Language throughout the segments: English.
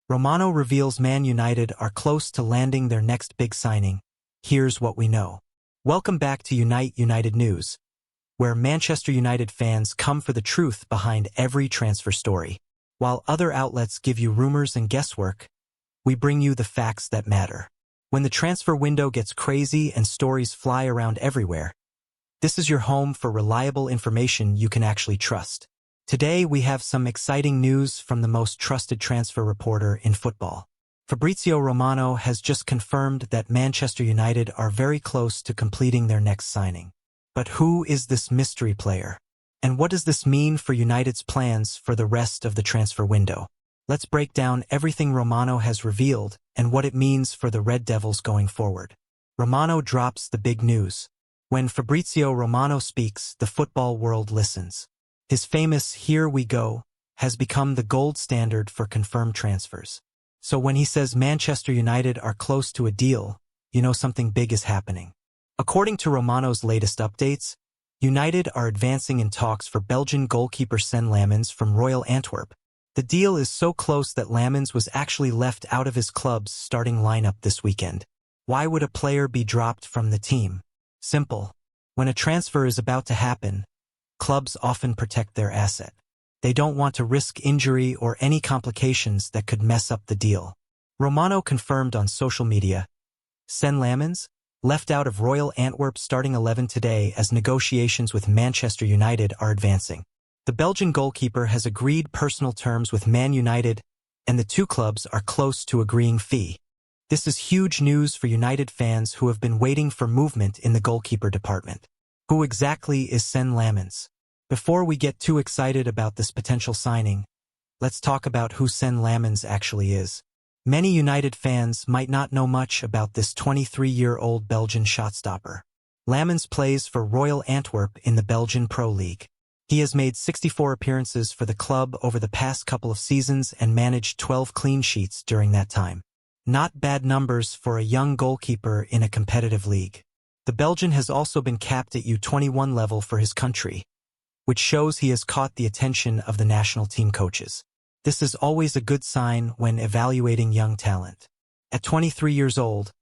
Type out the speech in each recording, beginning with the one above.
Romano reveals Man United are close to landing their next big signing. Here's what we know. Welcome back to United News, where Manchester United fans come for the truth behind every transfer story. While other outlets give you rumors and guesswork, we bring you the facts that matter. When the transfer window gets crazy and stories fly around everywhere, this is your home for reliable information you can actually trust. Today we have some exciting news from the most trusted transfer reporter in football. Fabrizio Romano has just confirmed that Manchester United are very close to completing their next signing. But who is this mystery player? And what does this mean for United's plans for the rest of the transfer window? Let's break down everything Romano has revealed and what it means for the Red Devils going forward. Romano drops the big news. When Fabrizio Romano speaks, the football world listens. His famous "Here we go" has become the gold standard for confirmed transfers. So when he says Manchester United are close to a deal, you know something big is happening. According to Romano's latest updates, United are advancing in talks for Belgian goalkeeper Sven Lammens from Royal Antwerp. The deal is so close that Lammens was actually left out of his club's starting lineup this weekend. Why would a player be dropped from the team? Simple. When a transfer is about to happen, clubs often protect their asset. They don't want to risk injury or any complications that could mess up the deal. Romano confirmed on social media, Sven Lammens left out of Royal Antwerp's starting 11 today as negotiations with Manchester United are advancing. The Belgian goalkeeper has agreed personal terms with Man United, and the two clubs are close to agreeing fee. This is huge news for United fans who have been waiting for movement in the goalkeeper department. Who exactly is Sven Lammens? Before we get too excited about this potential signing, let's talk about who Sven Lammens actually is. Many United fans might not know much about this 23-year-old Belgian shotstopper. Lammens plays for Royal Antwerp in the Belgian Pro League. He has made 64 appearances for the club over the past couple of seasons and managed 12 clean sheets during that time. Not bad numbers for a young goalkeeper in a competitive league. The Belgian has also been capped at U21 level for his country, which shows he has caught the attention of the national team coaches. This is always a good sign when evaluating young talent. At 23 years old,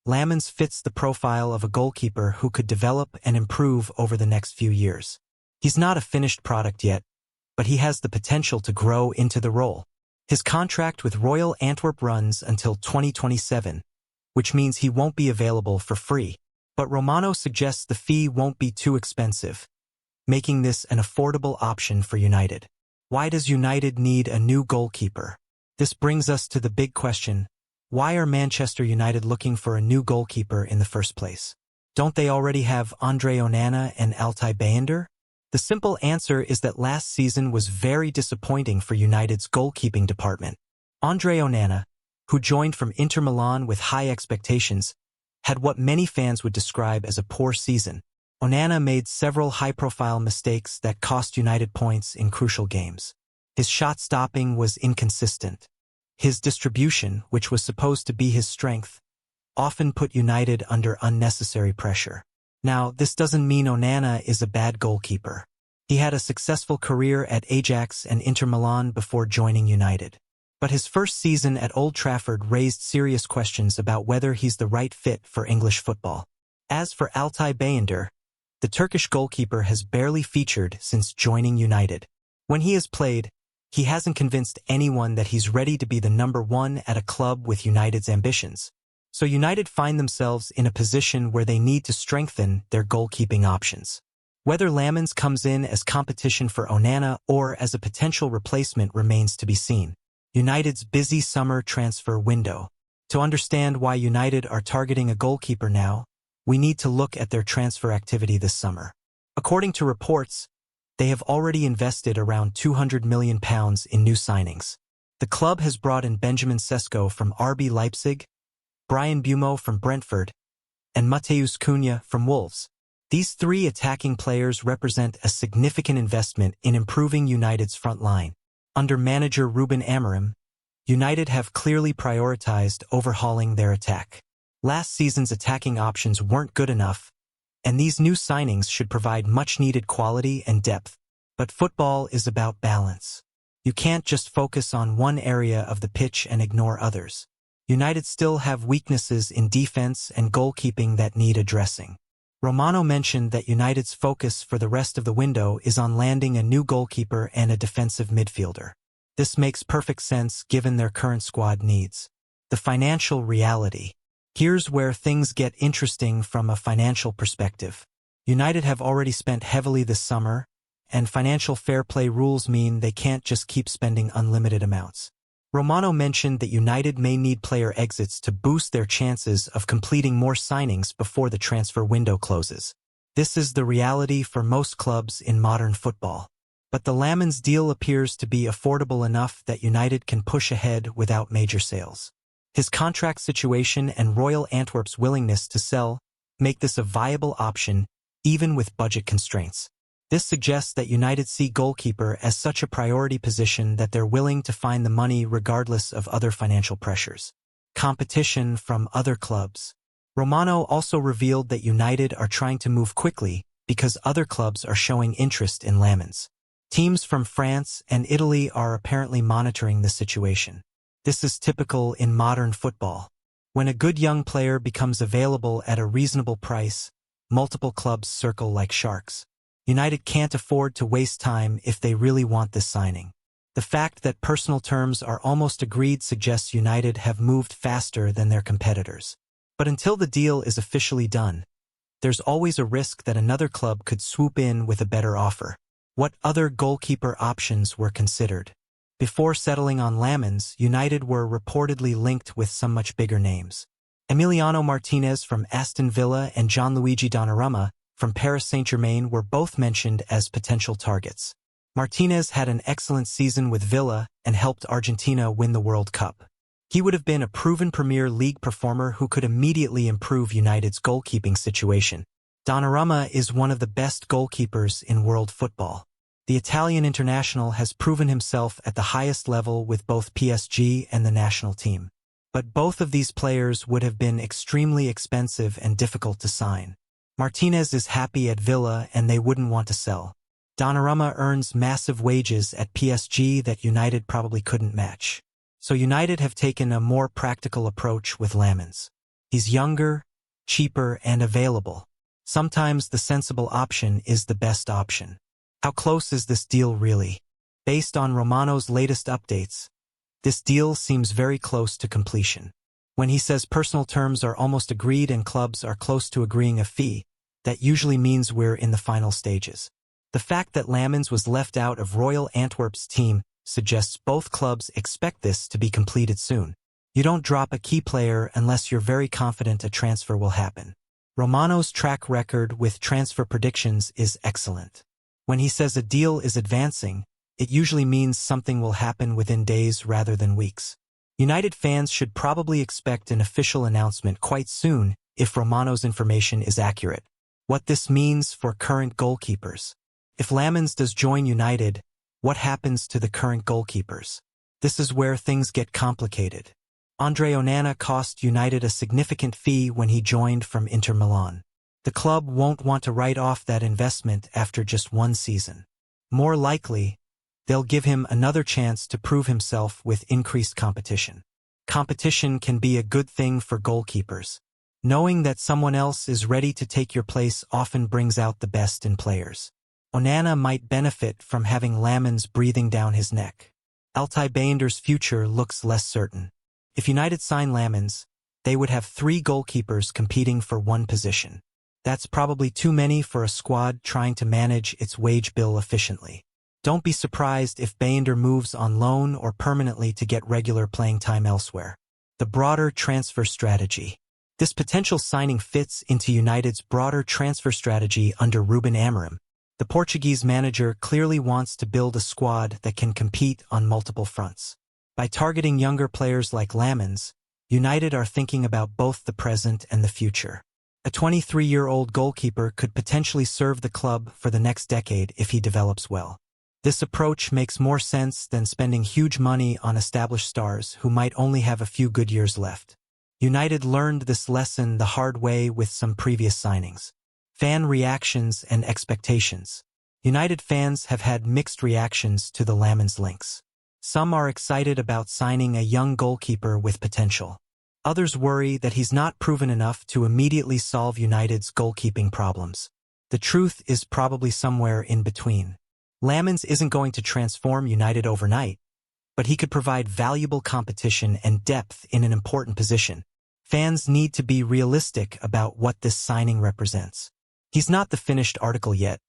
Lammens fits the profile of a goalkeeper who could develop and improve over the next few years. He's not a finished product yet, but he has the potential to grow into the role. His contract with Royal Antwerp runs until 2027, which means he won't be available for free. But Romano suggests the fee won't be too expensive, making this an affordable option for United. Why does United need a new goalkeeper? This brings us to the big question: why are Manchester United looking for a new goalkeeper in the first place? Don't they already have Andre Onana and Altay Bayındır? The simple answer is that last season was very disappointing for United's goalkeeping department. Andre Onana, who joined from Inter Milan with high expectations, had what many fans would describe as a poor season. Onana made several high-profile mistakes that cost United points in crucial games. His shot-stopping was inconsistent. His distribution, which was supposed to be his strength, often put United under unnecessary pressure. Now, this doesn't mean Onana is a bad goalkeeper. He had a successful career at Ajax and Inter Milan before joining United. But his first season at Old Trafford raised serious questions about whether he's the right fit for English football. As for Altay Bayındır, the Turkish goalkeeper has barely featured since joining United. When he has played, he hasn't convinced anyone that he's ready to be the number one at a club with United's ambitions. So United find themselves in a position where they need to strengthen their goalkeeping options. Whether Lammens comes in as competition for Onana or as a potential replacement remains to be seen. United's busy summer transfer window. To understand why United are targeting a goalkeeper now, we need to look at their transfer activity this summer. According to reports, they have already invested around £200 million in new signings. The club has brought in Benjamin Sesko from RB Leipzig, Brian Bumo from Brentford, and Matheus Cunha from Wolves. These three attacking players represent a significant investment in improving United's front line. Under manager Ruben Amorim, United have clearly prioritized overhauling their attack. Last season's attacking options weren't good enough, and these new signings should provide much-needed quality and depth. But football is about balance. You can't just focus on one area of the pitch and ignore others. United still have weaknesses in defense and goalkeeping that need addressing. Romano mentioned that United's focus for the rest of the window is on landing a new goalkeeper and a defensive midfielder. This makes perfect sense given their current squad needs. The financial reality. Here's where things get interesting from a financial perspective. United have already spent heavily this summer, and financial fair play rules mean they can't just keep spending unlimited amounts. Romano mentioned that United may need player exits to boost their chances of completing more signings before the transfer window closes. This is the reality for most clubs in modern football. But the Lamens deal appears to be affordable enough that United can push ahead without major sales. His contract situation and Royal Antwerp's willingness to sell make this a viable option even with budget constraints. This suggests that United see goalkeeper as such a priority position that they're willing to find the money regardless of other financial pressures. Competition from other clubs. Romano also revealed that United are trying to move quickly because other clubs are showing interest in Lamens. Teams from France and Italy are apparently monitoring the situation. This is typical in modern football. When a good young player becomes available at a reasonable price, multiple clubs circle like sharks. United can't afford to waste time if they really want this signing. The fact that personal terms are almost agreed suggests United have moved faster than their competitors. But until the deal is officially done, there's always a risk that another club could swoop in with a better offer. What other goalkeeper options were considered? Before settling on Lamens, United were reportedly linked with some much bigger names. Emiliano Martinez from Aston Villa and Gianluigi Donnarumma from Paris Saint-Germain were both mentioned as potential targets. Martinez had an excellent season with Villa and helped Argentina win the World Cup. He would have been a proven Premier League performer who could immediately improve United's goalkeeping situation. Donnarumma is one of the best goalkeepers in world football. The Italian international has proven himself at the highest level with both PSG and the national team. But both of these players would have been extremely expensive and difficult to sign. Martinez is happy at Villa and they wouldn't want to sell. Donnarumma earns massive wages at PSG that United probably couldn't match. So United have taken a more practical approach with Lamens. He's younger, cheaper, and available. Sometimes the sensible option is the best option. How close is this deal really? Based on Romano's latest updates, this deal seems very close to completion. When he says personal terms are almost agreed and clubs are close to agreeing a fee, that usually means we're in the final stages. The fact that Lamens was left out of Royal Antwerp's team suggests both clubs expect this to be completed soon. You don't drop a key player unless you're very confident a transfer will happen. Romano's track record with transfer predictions is excellent. When he says a deal is advancing, it usually means something will happen within days rather than weeks. United fans should probably expect an official announcement quite soon if Romano's information is accurate. What this means for current goalkeepers. If Lamens does join United, what happens to the current goalkeepers? This is where things get complicated. Andre Onana cost United a significant fee when he joined from Inter Milan. The club won't want to write off that investment after just one season. More likely, they'll give him another chance to prove himself with increased competition. Competition can be a good thing for goalkeepers. Knowing that someone else is ready to take your place often brings out the best in players. Onana might benefit from having Lamens breathing down his neck. Altay Bayinder's future looks less certain. If United sign Lamens, they would have 3 goalkeepers competing for one position. That's probably too many for a squad trying to manage its wage bill efficiently. Don't be surprised if Bayinder moves on loan or permanently to get regular playing time elsewhere. The broader transfer strategy. This potential signing fits into United's broader transfer strategy under Ruben Amorim. The Portuguese manager clearly wants to build a squad that can compete on multiple fronts. By targeting younger players like Lamens, United are thinking about both the present and the future. A 23-year-old goalkeeper could potentially serve the club for the next decade if he develops well. This approach makes more sense than spending huge money on established stars who might only have a few good years left. United learned this lesson the hard way with some previous signings. Fan reactions and expectations. United fans have had mixed reactions to the Lamens links. Some are excited about signing a young goalkeeper with potential. Others worry that he's not proven enough to immediately solve United's goalkeeping problems. The truth is probably somewhere in between. Lammens isn't going to transform United overnight, but he could provide valuable competition and depth in an important position. Fans need to be realistic about what this signing represents. He's not the finished article yet,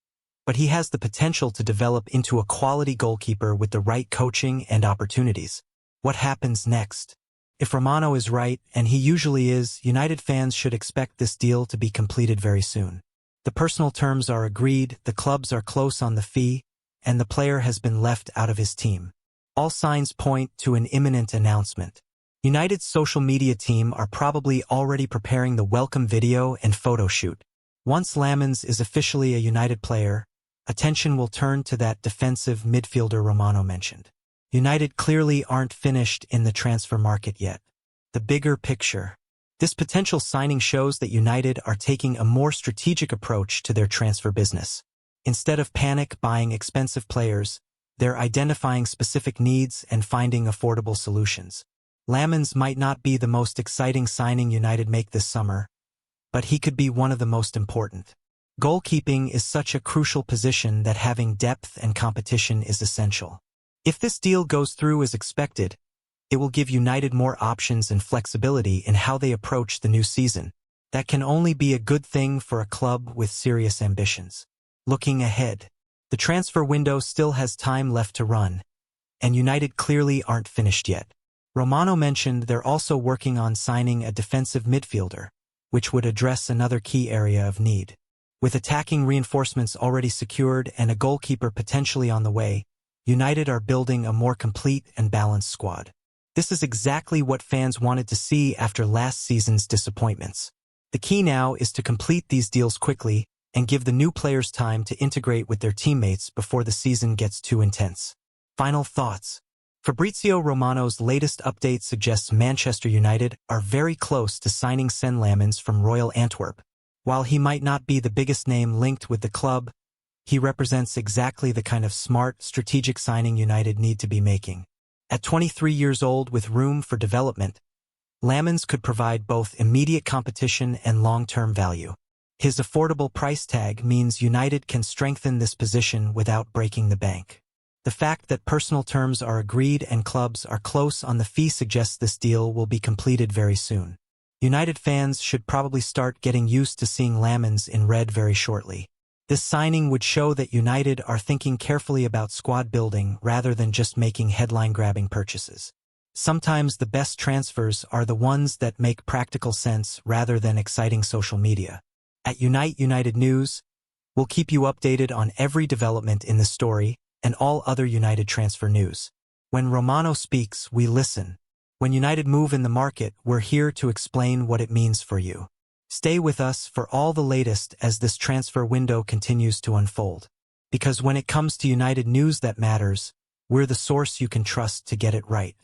but he has the potential to develop into a quality goalkeeper with the right coaching and opportunities. What happens next? If Romano is right, and he usually is, United fans should expect this deal to be completed very soon. The personal terms are agreed, the clubs are close on the fee, and the player has been left out of his team. All signs point to an imminent announcement. United's social media team are probably already preparing the welcome video and photo shoot. Once Lammens is officially a United player, attention will turn to that defensive midfielder Romano mentioned. United clearly aren't finished in the transfer market yet. The bigger picture. This potential signing shows that United are taking a more strategic approach to their transfer business. Instead of panic buying expensive players, they're identifying specific needs and finding affordable solutions. Lammens might not be the most exciting signing United make this summer, but he could be one of the most important. Goalkeeping is such a crucial position that having depth and competition is essential. If this deal goes through as expected, it will give United more options and flexibility in how they approach the new season. That can only be a good thing for a club with serious ambitions. Looking ahead, the transfer window still has time left to run, and United clearly aren't finished yet. Romano mentioned they're also working on signing a defensive midfielder, which would address another key area of need. With attacking reinforcements already secured and a goalkeeper potentially on the way, United are building a more complete and balanced squad. This is exactly what fans wanted to see after last season's disappointments. The key now is to complete these deals quickly and give the new players time to integrate with their teammates before the season gets too intense. Final thoughts. Fabrizio Romano's latest update suggests Manchester United are very close to signing Lammens from Royal Antwerp. While he might not be the biggest name linked with the club, he represents exactly the kind of smart, strategic signing United need to be making. At 23 years old with room for development, Lammens could provide both immediate competition and long-term value. His affordable price tag means United can strengthen this position without breaking the bank. The fact that personal terms are agreed and clubs are close on the fee suggests this deal will be completed very soon. United fans should probably start getting used to seeing Lammens in red very shortly. This signing would show that United are thinking carefully about squad building rather than just making headline-grabbing purchases. Sometimes the best transfers are the ones that make practical sense rather than exciting social media. At Unite United News, we'll keep you updated on every development in the story and all other United transfer news. When Romano speaks, we listen. When United move in the market, we're here to explain what it means for you. Stay with us for all the latest as this transfer window continues to unfold. Because when it comes to United news that matters, we're the source you can trust to get it right.